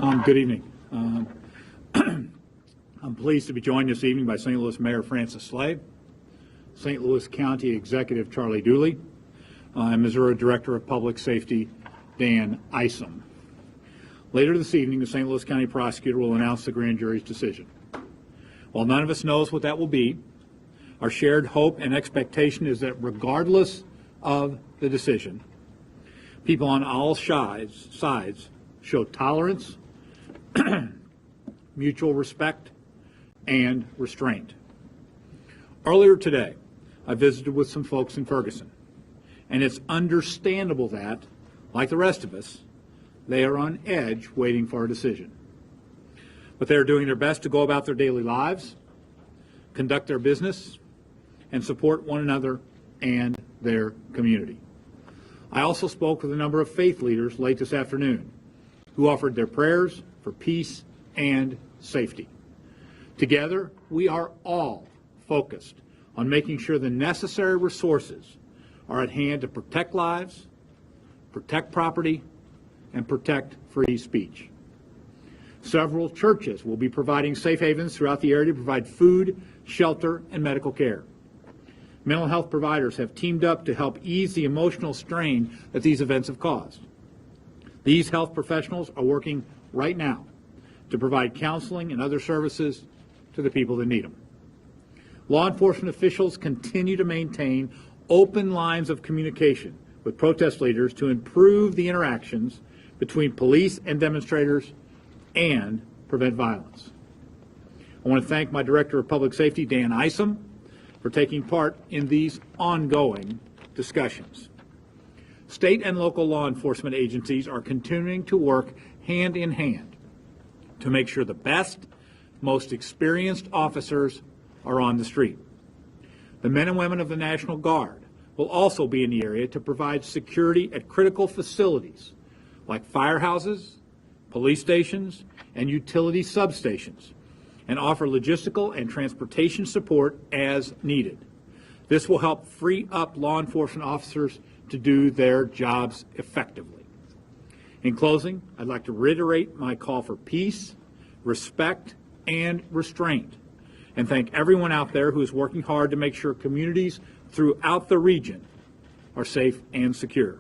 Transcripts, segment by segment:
Good evening. I'm pleased to be joined this evening by St. Louis Mayor Francis Slay, St. Louis County Executive Charlie Dooley, and Missouri Director of Public Safety Dan Isom. Later this evening, the St. Louis County Prosecutor will announce the grand jury's decision. While none of us knows what that will be, our shared hope and expectation is that regardless of the decision, people on all sides show tolerance, mutual respect, and restraint. Earlier today, I visited with some folks in Ferguson, and it's understandable that, like the rest of us, they are on edge waiting for a decision. But they are doing their best to go about their daily lives, conduct their business, and support one another and their community. I also spoke with a number of faith leaders late this afternoon who offered their prayers for peace and safety. Together, we are all focused on making sure the necessary resources are at hand to protect lives, protect property, and protect free speech. Several churches will be providing safe havens throughout the area to provide food, shelter, and medical care. Mental health providers have teamed up to help ease the emotional strain that these events have caused. These health professionals are working right now to provide counseling and other services to the people that need them. Law enforcement officials continue to maintain open lines of communication with protest leaders to improve the interactions between police and demonstrators and prevent violence. I want to thank my Director of Public Safety, Dan Isom, for taking part in these ongoing discussions. State and local law enforcement agencies are continuing to work hand in hand to make sure the best, most experienced officers are on the street. The men and women of the National Guard will also be in the area to provide security at critical facilities like firehouses, police stations, and utility substations, and offer logistical and transportation support as needed. This will help free up law enforcement officers to do their jobs effectively. In closing, I'd like to reiterate my call for peace, respect, and restraint, and thank everyone out there who is working hard to make sure communities throughout the region are safe and secure.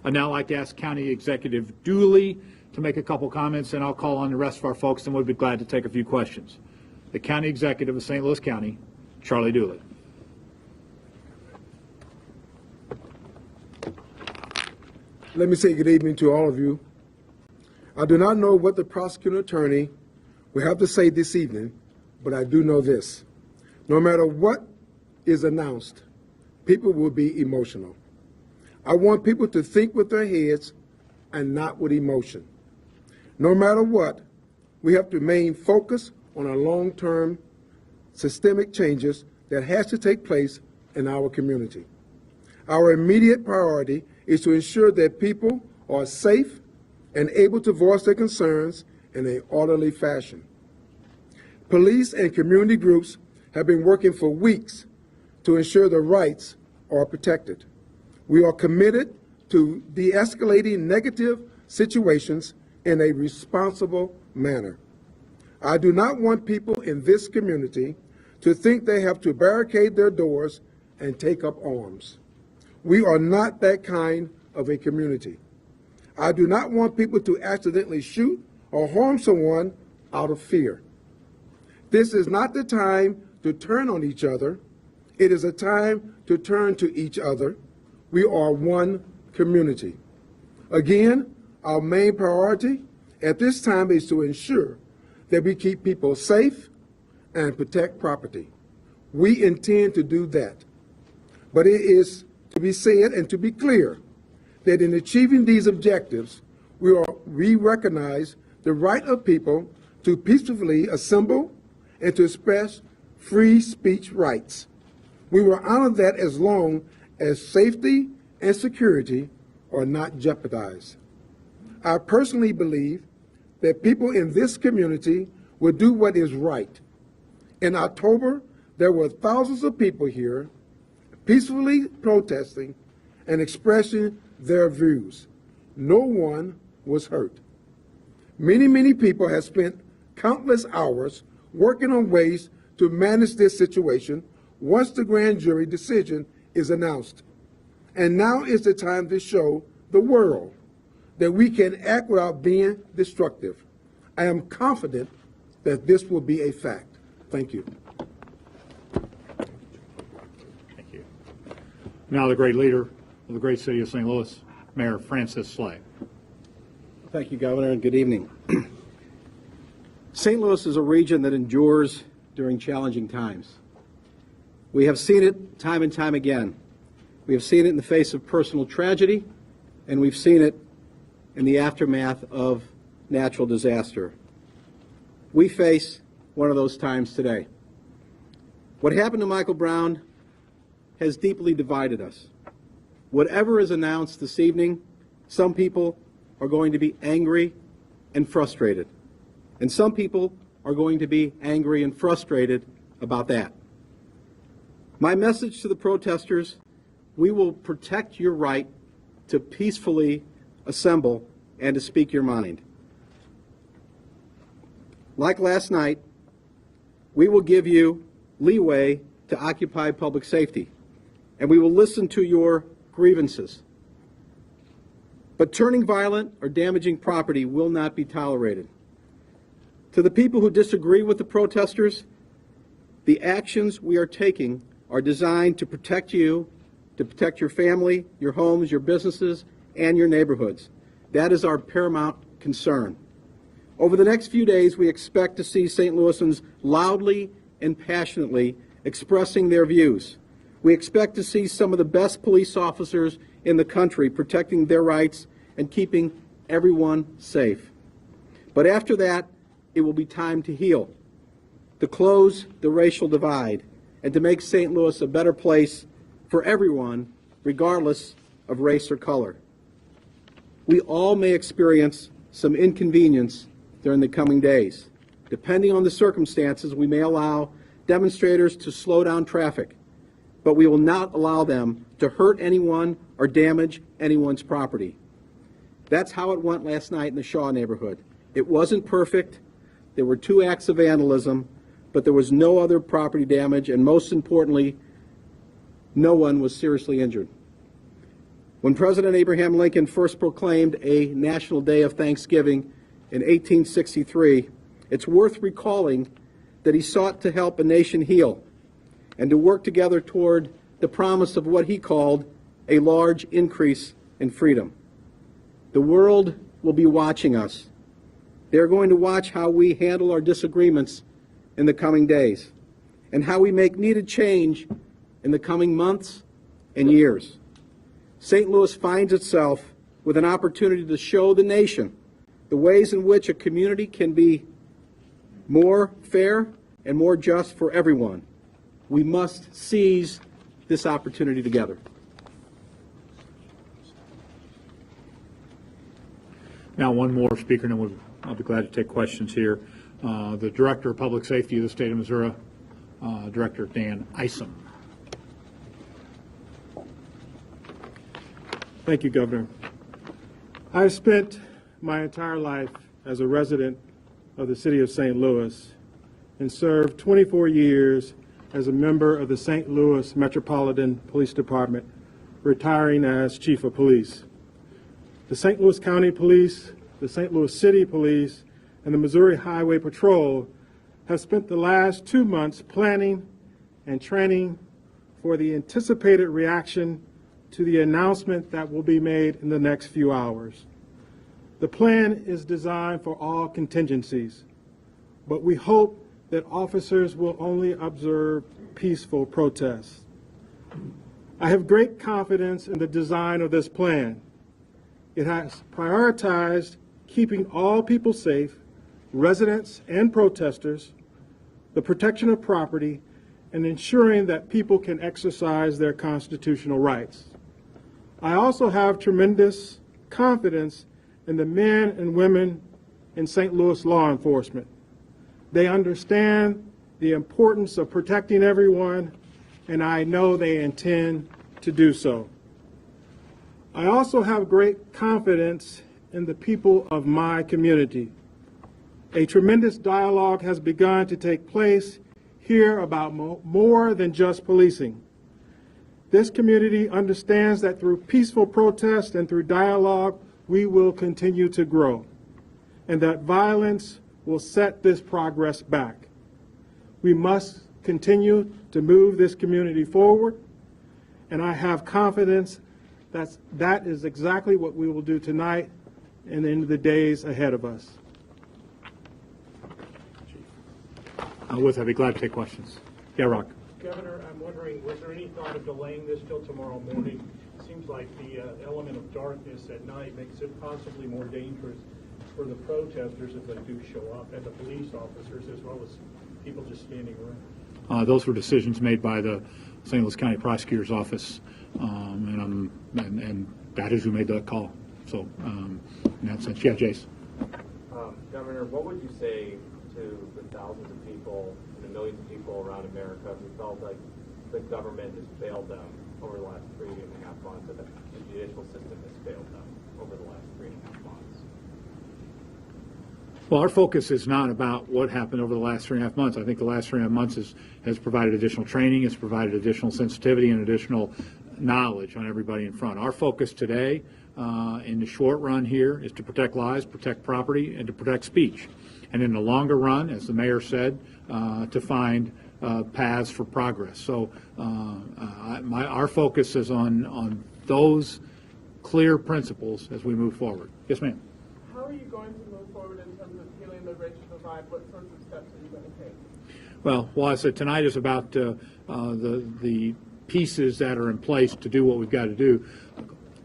I'd now like to ask County Executive Dooley to make a couple comments, and I'll call on the rest of our folks, and we'll be glad to take a few questions. The County Executive of St. Louis County, Charlie Dooley. Let me say good evening to all of you. I do not know what the prosecuting attorney will have to say this evening, but I do know this. No matter what is announced, people will be emotional. I want people to think with their heads and not with emotion. No matter what, we have to remain focused on our long-term systemic changes that has to take place in our community. Our immediate priority is to ensure that people are safe and able to voice their concerns in an orderly fashion. Police and community groups have been working for weeks to ensure the rights are protected. We are committed to de-escalating negative situations in a responsible manner. I do not want people in this community to think they have to barricade their doors and take up arms. We are not that kind of a community. I do not want people to accidentally shoot or harm someone out of fear. This is not the time to turn on each other. It is a time to turn to each other. We are one community. Again, our main priority at this time is to ensure that we keep people safe and protect property. We intend to do that. But it is to be said and to be clear that in achieving these objectives, we recognize the right of people to peacefully assemble and to express free speech rights. We will honor that as long as safety and security are not jeopardized. I personally believe that people in this community will do what is right. In October, there were thousands of people here peacefully protesting and expressing their views. No one was hurt. Many people have spent countless hours working on ways to manage this situation once the grand jury decision is announced. And now is the time to show the world that we can act without being destructive. I am confident that this will be a fact. Thank you. Thank you. Now the great leader of the great city of St. Louis, Mayor Francis Slay. Thank you, Governor, and good evening. St. Louis is a region that endures during challenging times. We have seen it time and time again. We have seen it in the face of personal tragedy, and we've seen it in the aftermath of natural disaster. We face one of those times today. What happened to Michael Brown has deeply divided us. Whatever is announced this evening, some people are going to be angry and frustrated. And some people are going to be angry and frustrated about that. My message to the protesters: we will protect your right to peacefully assemble and to speak your mind. Like last night, we will give you leeway to occupy public safety, and we will listen to your grievances. But turning violent or damaging property will not be tolerated. To the people who disagree with the protesters, the actions we are taking are designed to protect you, to protect your family, your homes, your businesses, and your neighborhoods. That is our paramount concern. Over the next few days, we expect to see St. Louisans loudly and passionately expressing their views. We expect to see some of the best police officers in the country protecting their rights and keeping everyone safe. But after that, it will be time to heal, to close the racial divide, and to make St. Louis a better place for everyone, regardless of race or color. We all may experience some inconvenience during the coming days. Depending on the circumstances, we may allow demonstrators to slow down traffic, but we will not allow them to hurt anyone or damage anyone's property. That's how it went last night in the Shaw neighborhood. It wasn't perfect. There were 2 acts of vandalism, but there was no other property damage, and most importantly, no one was seriously injured. When President Abraham Lincoln first proclaimed a National Day of Thanksgiving in 1863, it's worth recalling that he sought to help a nation heal and to work together toward the promise of what he called a large increase in freedom. The world will be watching us. They're going to watch how we handle our disagreements in the coming days and how we make needed change in the coming months and years. St. Louis finds itself with an opportunity to show the nation the ways in which a community can be more fair and more just for everyone. We must seize this opportunity together. Now one more speaker, and then I'll be glad to take questions here. The Director of Public Safety of the State of Missouri, Director Dan Isom. Thank you, Governor. I've spent my entire life as a resident of the city of St. Louis and served 24 years as a member of the St. Louis Metropolitan Police Department, retiring as Chief of Police. The St. Louis County Police, the St. Louis City Police, and the Missouri Highway Patrol have spent the last 2 months planning and training for the anticipated reaction to the announcement that will be made in the next few hours. The plan is designed for all contingencies, but we hope that officers will only observe peaceful protests. I have great confidence in the design of this plan. It has prioritized keeping all people safe, residents and protesters, the protection of property, and ensuring that people can exercise their constitutional rights. I also have tremendous confidence in the men and women in St. Louis law enforcement. They understand the importance of protecting everyone, and I know they intend to do so. I also have great confidence in the people of my community. A tremendous dialogue has begun to take place here about more than just policing. This community understands that through peaceful protest and through dialogue, we will continue to grow, and that violence will set this progress back. We must continue to move this community forward, and I have confidence that is exactly what we will do tonight and in the days ahead of us. With that, I'd be glad to take questions. Yeah, Rock. Governor, I'm wondering, was there any thought of delaying this till tomorrow morning? It seems like the element of darkness at night makes it possibly more dangerous for the protesters if they do show up, and the police officers as well as people just standing around. Those were decisions made by the St. Louis County Prosecutor's Office, and that is who made that call. So, in that sense, yeah, Jace. Governor, what would you say to the thousands of people, the millions of people around America who felt like the government has failed them over the last 3.5 months, that the judicial system has failed them over the last 3.5 months? Well, our focus is not about what happened over the last 3.5 months. I think the last 3.5 months has provided additional training, has provided additional sensitivity and additional knowledge on everybody in front. Our focus today, in the short run here, is to protect lives, protect property, and to protect speech. And in the longer run, as the mayor said, to find paths for progress. So our focus is on those clear principles as we move forward. Yes, ma'am. How are you going to move forward in terms of healing the racial divide? What sorts of steps are you going to take? Well, I said tonight is about the pieces that are in place to do what we've got to do.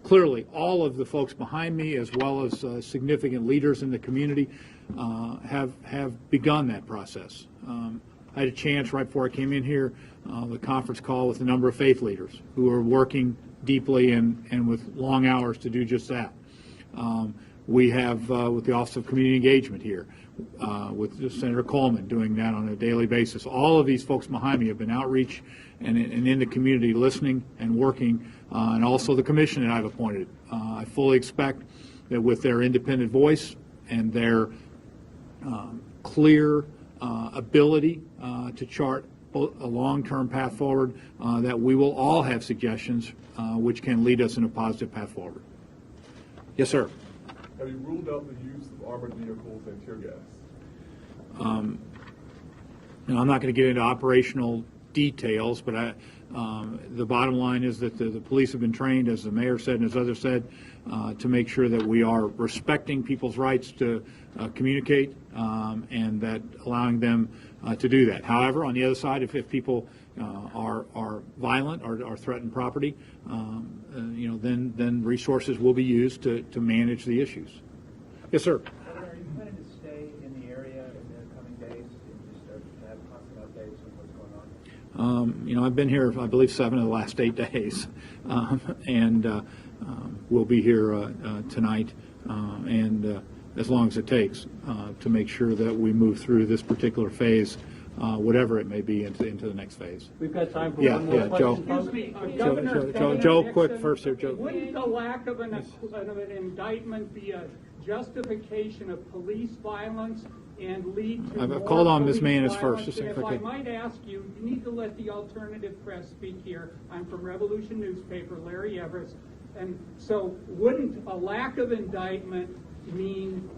Clearly, all of the folks behind me, as well as significant leaders in the community, have begun that process. I had a chance right before I came in here, the conference call with a number of faith leaders who are working deeply and with long hours to do just that. We have with the Office of Community Engagement here, with Senator Coleman doing that on a daily basis. All of these folks behind me have been outreach and in the community listening and working, and also the commission that I've appointed. I fully expect that with their independent voice and their clear ability to chart a long-term path forward, that we will all have suggestions which can lead us in a positive path forward. Yes, sir. Have you ruled out the use of armored vehicles and tear gas? I'm not going to get into operational details, but the bottom line is that the police have been trained, as the mayor said and as others said, to make sure that we are respecting people's rights to communicate and that allowing them to do that. However, on the other side, if people are violent or threaten property, then resources will be used to manage the issues. Yes, sir. Are you planning to stay in the area in the coming days and just have constant updates on what's going on? I've been here, I believe, 7 of the last 8 days, and we'll be here tonight and as long as it takes to make sure that we move through this particular phase, whatever it may be, into the next phase. We've got time for Yeah, one more yeah, Joe. question. Governor Joe, quick first here, Joe. Wouldn't the lack of an indictment be a justification of police violence and lead to I've more called on Ms. police Manis violence? first, just And if if I I could. might ask you, you need to let the alternative press speak here. I'm from Revolution Newspaper, Larry Everest. And so wouldn't a lack of indictment mean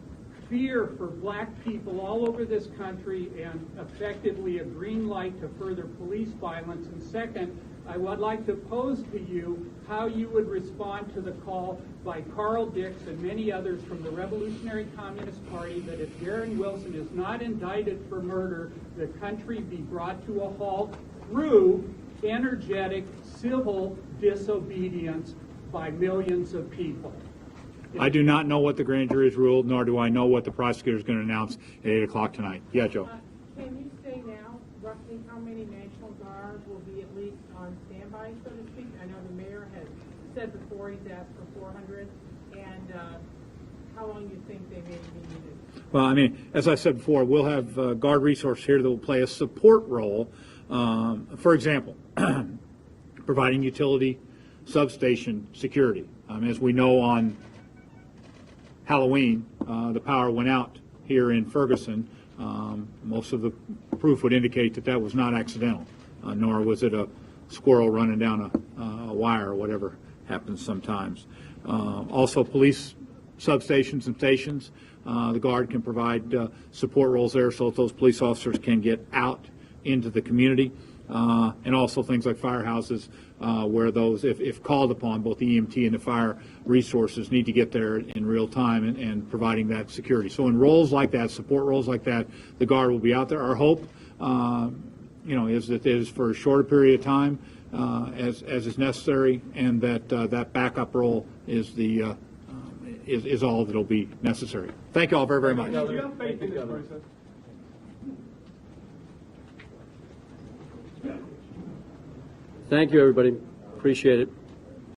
fear for black people all over this country and effectively a green light to further police violence? And second, I would like to pose to you how you would respond to the call by Carl Dix and many others from the Revolutionary Communist Party that if Darren Wilson is not indicted for murder, the country be brought to a halt through energetic civil disobedience by millions of people. I do not know what the grand jury has ruled, nor do I know what the prosecutor is going to announce at 8 o'clock tonight. Yeah, Joe. Can you say now roughly how many National Guard will be at least on standby, so to speak? I know the mayor has said before he's asked for 400, and how long you think they may be needed? Well, I mean, as I said before, we'll have guard resource here that will play a support role. For example, providing utility substation security. As we know, on Halloween, the power went out here in Ferguson, most of the proof would indicate that that was not accidental, nor was it a squirrel running down a wire or whatever happens sometimes. Also, police substations and stations, the Guard can provide support roles there so that those police officers can get out into the community. And also things like firehouses, where those, if called upon, both the EMT and the fire resources need to get there in real time and providing that security. So in roles like that, support roles like that, the Guard will be out there. Our hope, is that it is for a shorter period of time as is necessary, and that that backup role is the is all that will be necessary. Thank you all very, very much. Do you have faith in this process? Thank you, everybody. Appreciate it.